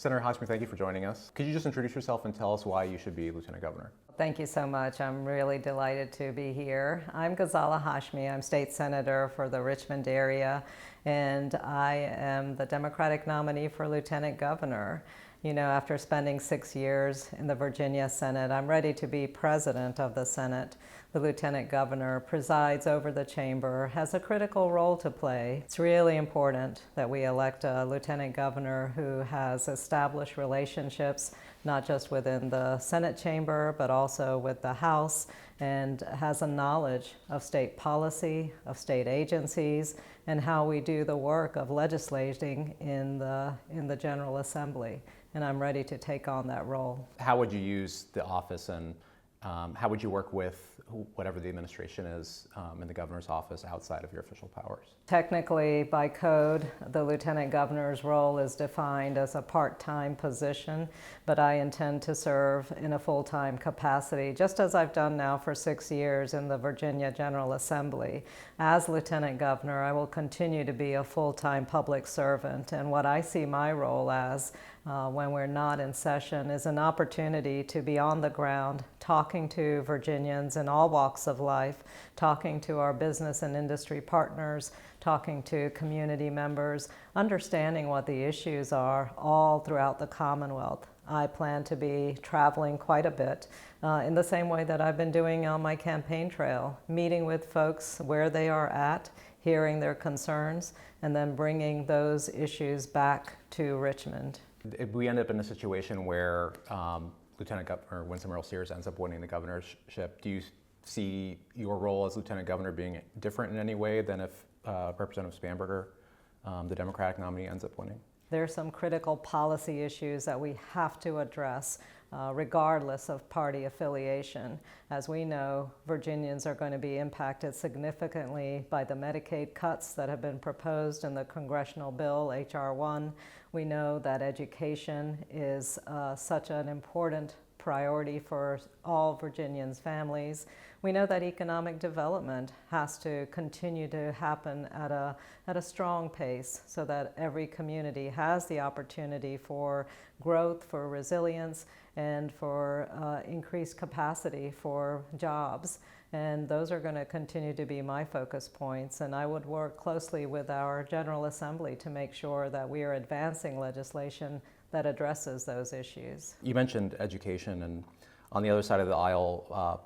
Senator Hashmi, thank you for joining us. Could you just introduce yourself and tell us why you should be Lieutenant Governor? Thank you so much. I'm really delighted to be here. I'm Ghazala Hashmi. I'm state senator for the Richmond area, and I am the Democratic nominee for Lieutenant Governor. You know, after spending 6 years in the Virginia Senate, I'm ready to be president of the Senate. The Lieutenant Governor presides over the chamber, has a critical role to play. It's really important that we elect a Lieutenant Governor who has established relationships, not just within the Senate chamber, but also with the House, and has a knowledge of state policy, of state agencies, and how we do the work of legislating in the General Assembly. And I'm ready to take on that role. How would you use the office, and how would you work with whatever the administration is in the governor's office outside of your official powers? Technically, by code, the Lieutenant Governor's role is defined as a part-time position, but I intend to serve in a full-time capacity, just as I've done now for 6 years in the Virginia General Assembly. As Lieutenant Governor, I will continue to be a full-time public servant, and what I see my role as when we're not in session is an opportunity to be on the ground, talking to Virginians in all walks of life, talking to our business and industry partners, talking to community members, understanding what the issues are all throughout the Commonwealth. I plan to be traveling quite a bit in the same way that I've been doing on my campaign trail, meeting with folks where they are at, hearing their concerns, and then bringing those issues back to Richmond. If we end up in a situation where Lieutenant Governor Winsome Earl-Sears ends up winning the governorship, do you see your role as Lieutenant Governor being different in any way than if Representative Spanberger, the Democratic nominee, ends up winning? There are some critical policy issues that we have to address regardless of party affiliation. As we know, Virginians are going to be impacted significantly by the Medicaid cuts that have been proposed in the congressional bill, H.R. 1. We know that education is such an important priority for all Virginians' families. We know that economic development has to continue to happen at a strong pace so that every community has the opportunity for growth, for resilience, and for increased capacity for jobs. And those are going to continue to be my focus points. And I would work closely with our General Assembly to make sure that we are advancing legislation that addresses those issues. You mentioned education, and on the other side of the aisle,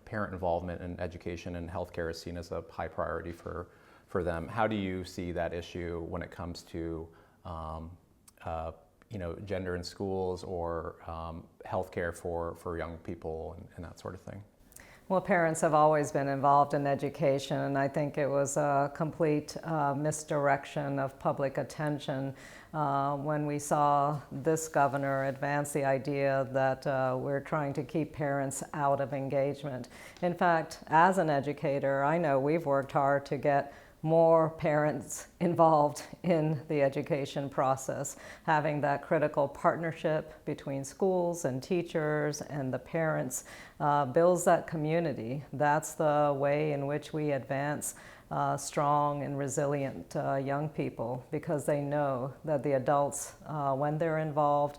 parent involvement in education and healthcare is seen as a high priority for them. How do you see that issue when it comes to gender in schools or healthcare for young people and that sort of thing? Well, parents have always been involved in education, and I think it was a complete misdirection of public attention when we saw this governor advance the idea that we're trying to keep parents out of engagement. In fact, as an educator, I know we've worked hard to get more parents involved in the education process. Having that critical partnership between schools and teachers and the parents builds that community. That's the way in which we advance strong and resilient young people, because they know that the adults, when they're involved,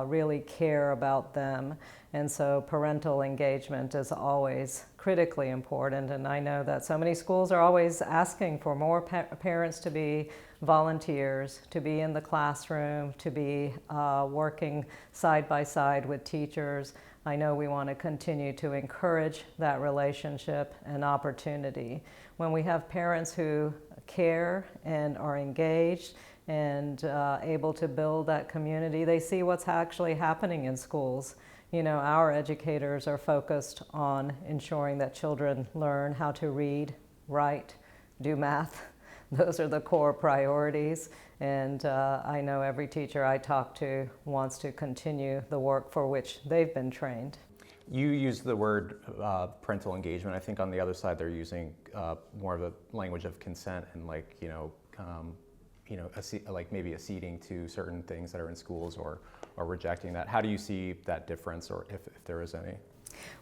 really care about them. And so parental engagement is always critically important. And I know that so many schools are always asking for more parents to be volunteers, to be in the classroom, to be working side by side with teachers. I know we want to continue to encourage that relationship and opportunity. When we have parents who care and are engaged and able to build that community, they see what's actually happening in schools. You know, our educators are focused on ensuring that children learn how to read, write, do math. Those are the core priorities, and I know every teacher I talk to wants to continue the work for which they've been trained. You use the word parental engagement. I think on the other side they're using more of a language of consent and like maybe acceding to certain things that are in schools or rejecting that. How do you see that difference, or if there is any?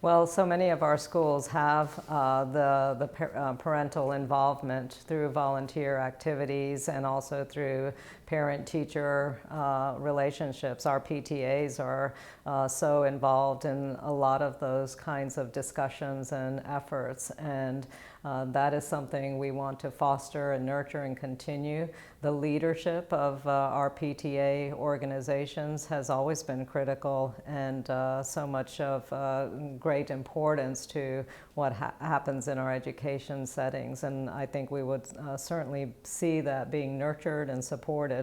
Well, so many of our schools have the parental involvement through volunteer activities and also through parent-teacher relationships. Our PTAs are so involved in a lot of those kinds of discussions and efforts, and that is something we want to foster and nurture and continue. The leadership of our PTA organizations has always been critical, and so much of great importance to what happens in our education settings. And I think we would certainly see that being nurtured and supported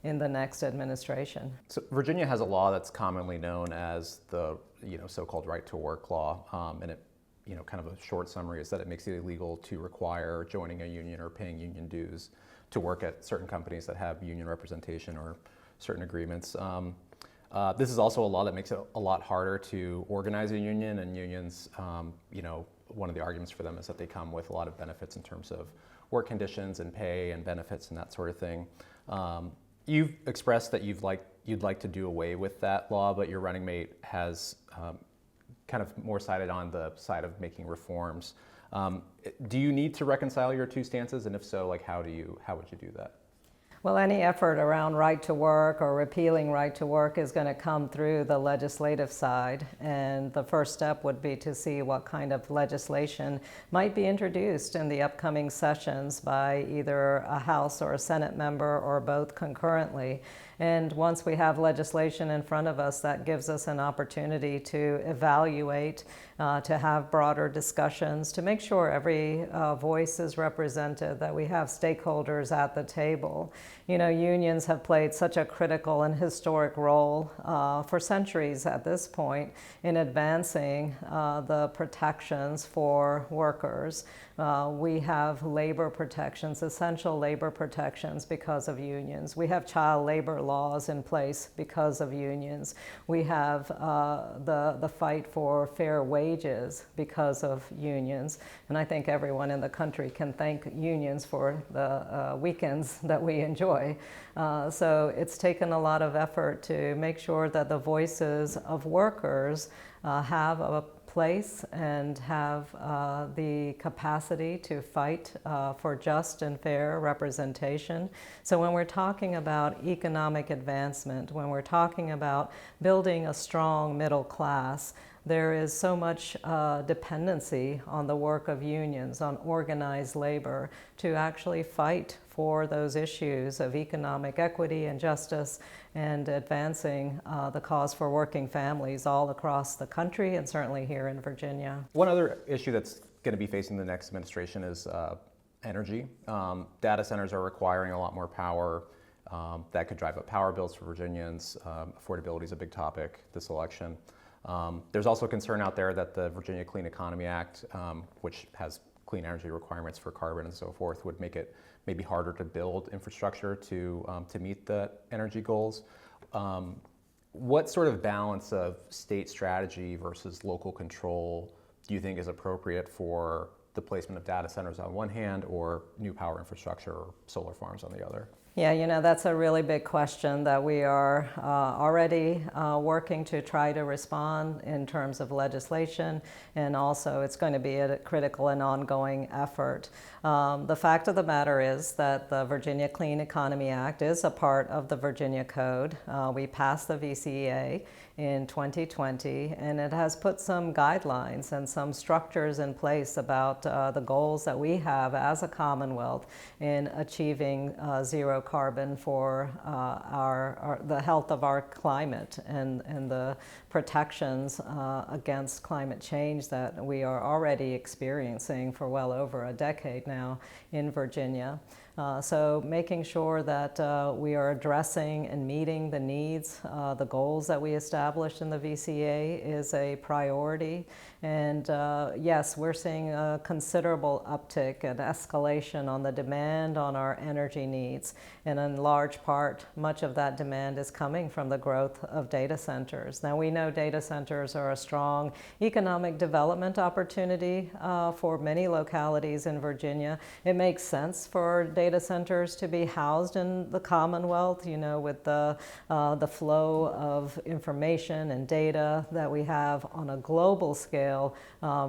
in the next administration. So Virginia has a law that's commonly known as the so-called right to work law, and it kind of a short summary is that it makes it illegal to require joining a union or paying union dues to work at certain companies that have union representation or certain agreements. This is also a law that makes it a lot harder to organize a union, and unions, one of the arguments for them is that they come with a lot of benefits in terms of work conditions and pay and benefits and that sort of thing. You've expressed that you'd like to do away with that law, but your running mate has kind of more sided on the side of making reforms. Do you need to reconcile your two stances, and if so, how would you do that? Well, any effort around right to work or repealing right to work is going to come through the legislative side, and the first step would be to see what kind of legislation might be introduced in the upcoming sessions by either a House or a Senate member or both concurrently. And once we have legislation in front of us, that gives us an opportunity to evaluate, to have broader discussions, to make sure every voice is represented, that we have stakeholders at the table. Unions have played such a critical and historic role for centuries at this point in advancing the protections for workers. We have labor protections, essential labor protections because of unions. We have child labor laws in place because of unions. We have the fight for fair wages because of unions. And I think everyone in the country can thank unions for the weekends that we enjoy. So it's taken a lot of effort to make sure that the voices of workers have a place and have the capacity to fight for just and fair representation. So when we're talking about economic advancement, when we're talking about building a strong middle class, there is so much dependency on the work of unions, on organized labor, to actually fight for those issues of economic equity and justice and advancing the cause for working families all across the country and certainly here in Virginia. One other issue that's going to be facing the next administration is energy. Data centers are requiring a lot more power. That could drive up power bills for Virginians. Affordability is a big topic this election. There's also concern out there that the Virginia Clean Economy Act, which has clean energy requirements for carbon and so forth, would make it maybe harder to build infrastructure to meet the energy goals. What sort of balance of state strategy versus local control do you think is appropriate for the placement of data centers on one hand or new power infrastructure or solar farms on the other? Yeah, that's a really big question that we are already working to try to respond in terms of legislation, and also it's going to be a critical and ongoing effort. The fact of the matter is that the Virginia Clean Economy Act is a part of the Virginia Code. We passed the VCEA in 2020, and it has put some guidelines and some structures in place about the goals that we have as a Commonwealth in achieving zero carbon for the health of our climate and the protections against climate change that we are already experiencing for well over a decade now in Virginia. So making sure that we are addressing and meeting the needs, the goals that we established in the VCA is a priority. And yes, we're seeing a considerable uptick and escalation on the demand on our energy needs. And in large part, much of that demand is coming from the growth of data centers. Now we know data centers are a strong economic development opportunity for many localities in Virginia. It makes sense for data data centers to be housed in the Commonwealth, you know, with the flow of information and data that we have on a global scale.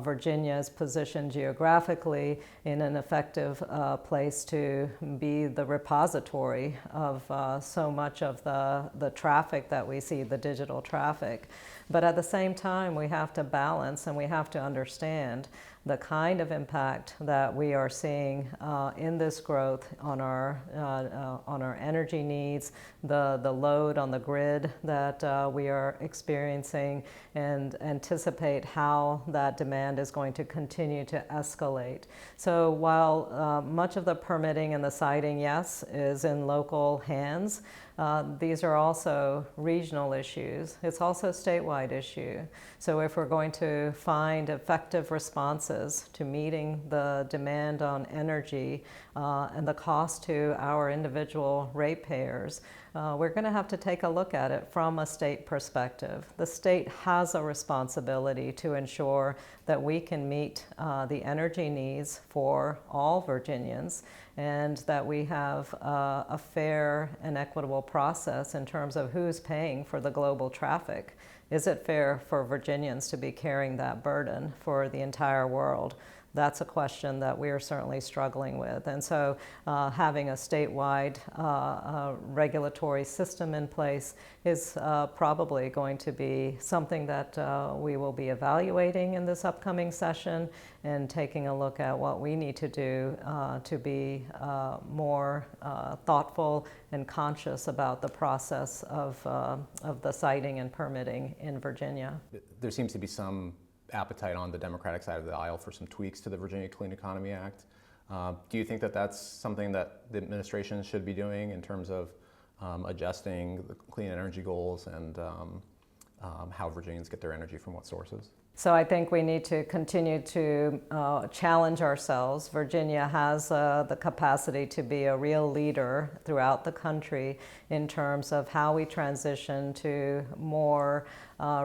Virginia is positioned geographically in an effective place to be the repository of so much of the traffic that we see, the digital traffic. But at the same time, we have to balance and we have to understand the kind of impact that we are seeing in this growth on our energy needs, the load on the grid that we are experiencing, and anticipate how that demand is going to continue to escalate. So while much of the permitting and the siting, yes, is in local hands, these are also regional issues. It's also a statewide issue. So if we're going to find effective responses to meeting the demand on energy and the cost to our individual ratepayers, we're going to have to take a look at it from a state perspective. The state has a responsibility to ensure that we can meet the energy needs for all Virginians, and that we have a fair and equitable process in terms of who's paying for the global traffic. Is it fair for Virginians to be carrying that burden for the entire world? That's a question that we are certainly struggling with. And so having a statewide regulatory system in place is probably going to be something that we will be evaluating in this upcoming session, and taking a look at what we need to do to be more thoughtful and conscious about the process of the siting and permitting in Virginia. There seems to be some appetite on the Democratic side of the aisle for some tweaks to the Virginia Clean Economy Act. Do you think that that's something that the administration should be doing in terms of adjusting the clean energy goals and how Virginians get their energy from what sources? So I think we need to continue to challenge ourselves. Virginia has the capacity to be a real leader throughout the country in terms of how we transition to more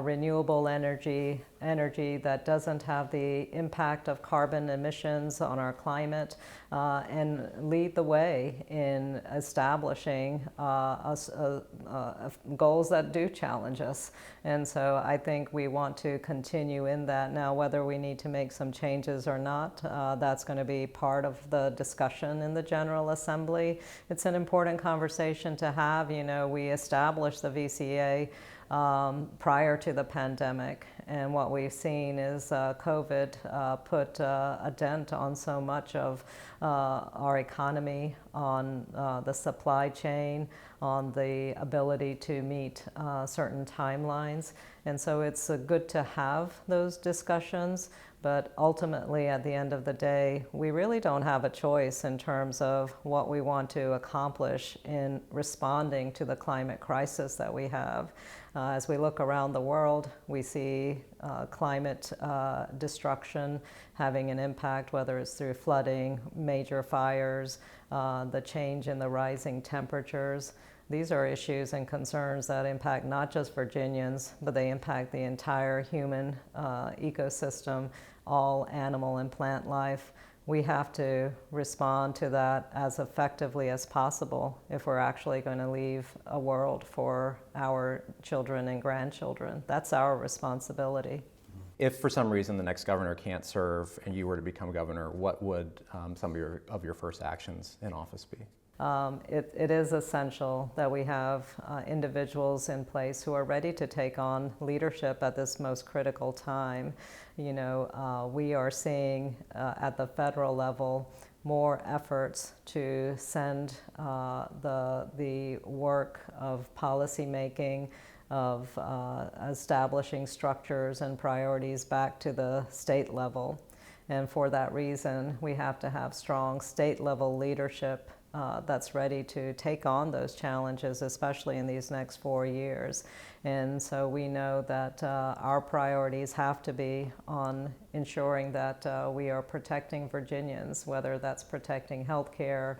renewable energy that doesn't have the impact of carbon emissions on our climate, and lead the way in establishing goals that do challenge us. And so I think we want to continue in that. Now, whether we need to make some changes or not, that's going to be part of the discussion in the General Assembly. It's an important conversation to have. You know, we established the VCA prior to the pandemic, and what we've seen is COVID put a dent on so much of our economy, on the supply chain, on the ability to meet certain timelines. And so it's good to have those discussions, but ultimately at the end of the day, we really don't have a choice in terms of what we want to accomplish in responding to the climate crisis that we have. As we look around the world, we see climate destruction having an impact, whether it's through flooding, major fires, the change in the rising temperatures. These are issues and concerns that impact not just Virginians, but they impact the entire human ecosystem, all animal and plant life. We have to respond to that as effectively as possible if we're actually going to leave a world for our children and grandchildren. That's our responsibility. If for some reason the next governor can't serve and you were to become governor, what would some of your first actions in office be? It is essential that we have individuals in place who are ready to take on leadership at this most critical time. You know, we are seeing at the federal level more efforts to send the work of policymaking, of establishing structures and priorities back to the state level. And for that reason, we have to have strong state level leadership that's ready to take on those challenges, especially in these next 4 years. And so we know that our priorities have to be on ensuring that we are protecting Virginians, whether that's protecting health care,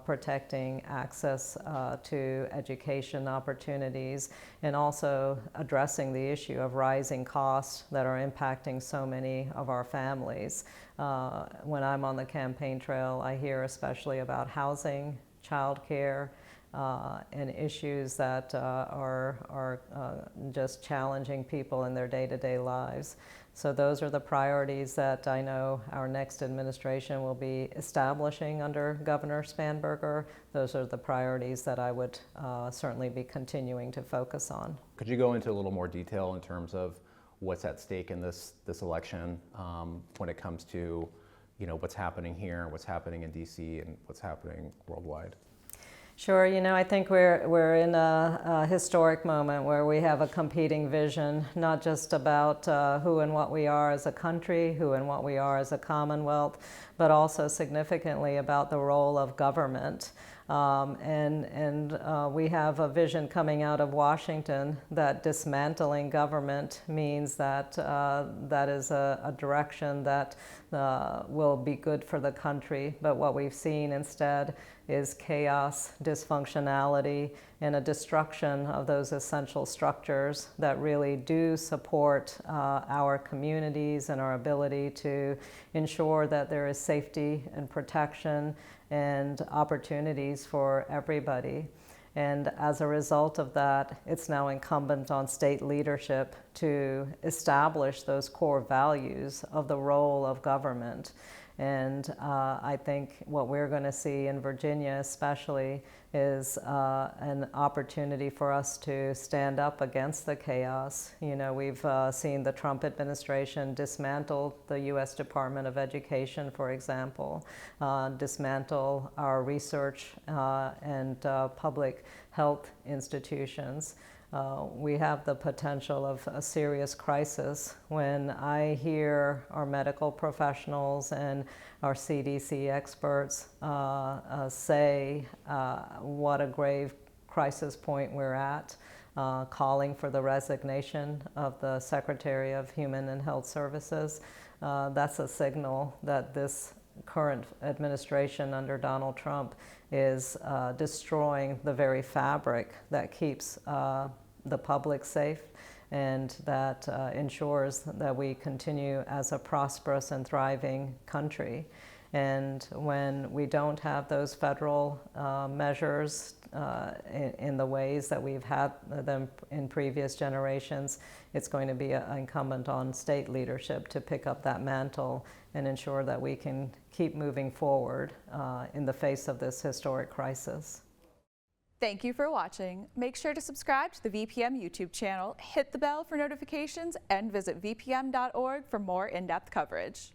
protecting access to education opportunities, and also addressing the issue of rising costs that are impacting so many of our families. When I'm on the campaign trail, I hear especially about housing, childcare, and issues that are just challenging people in their day-to-day lives. So those are the priorities that I know our next administration will be establishing under Governor Spanberger. Those are the priorities that I would certainly be continuing to focus on. Could you go into a little more detail in terms of what's at stake in this election when it comes to, you know, what's happening here, what's happening in DC, and what's happening worldwide? Sure, you know, I think we're in a historic moment where we have a competing vision, not just about who and what we are as a country, who and what we are as a Commonwealth, but also significantly about the role of government. We have a vision coming out of Washington that dismantling government means that that is a direction that will be good for the country. But what we've seen instead is chaos, dysfunctionality, and a destruction of those essential structures that really do support our communities and our ability to ensure that there is safety and protection and opportunities for everybody. And as a result of that, it's now incumbent on state leadership to establish those core values of the role of government. And I think what we're going to see in Virginia especially is an opportunity for us to stand up against the chaos. You know, we've seen the Trump administration dismantle the U.S. Department of Education, for example, dismantle our research and public health institutions. We have the potential of a serious crisis. When I hear our medical professionals and our CDC experts say what a grave crisis point we're at, calling for the resignation of the Secretary of Human and Health Services, that's a signal that this current administration under Donald Trump is destroying the very fabric that keeps the public safe and that ensures that we continue as a prosperous and thriving country. And when we don't have those federal measures in the ways that we've had them in previous generations, it's going to be incumbent on state leadership to pick up that mantle and ensure that we can keep moving forward in the face of this historic crisis. Thank you for watching. Make sure to subscribe to the VPM YouTube channel, hit the bell for notifications, and visit vpm.org for more in-depth coverage.